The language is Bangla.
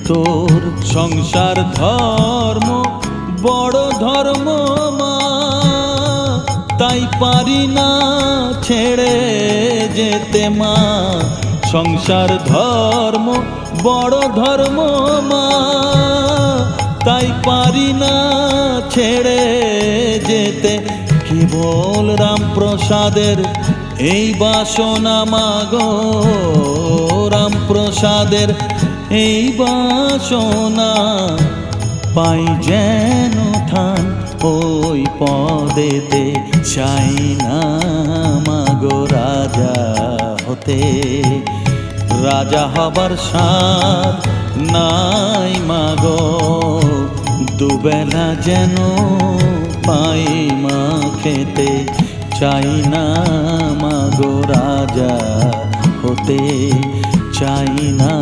তোর সংসার ধর্ম বড় ধর্ম মা, তাই পারি না ছেড়ে যেতে মা। সংসার ধর্ম বড় ধর্ম মা, তাই পারি না ছেড়ে যেতে। কেবল রামপ্রসাদের এই বাসনা মাগো, রামপ্রসাদের এই বাসনা, পাই যেন ঠান ওই পদেতে। চাই না মাগো রাজা হতে, রাজা হবার সাধ নাই মাগো। দুবেলা যেন পাই মা খেতে, চাই না মাগো রাজা হতে, চাই না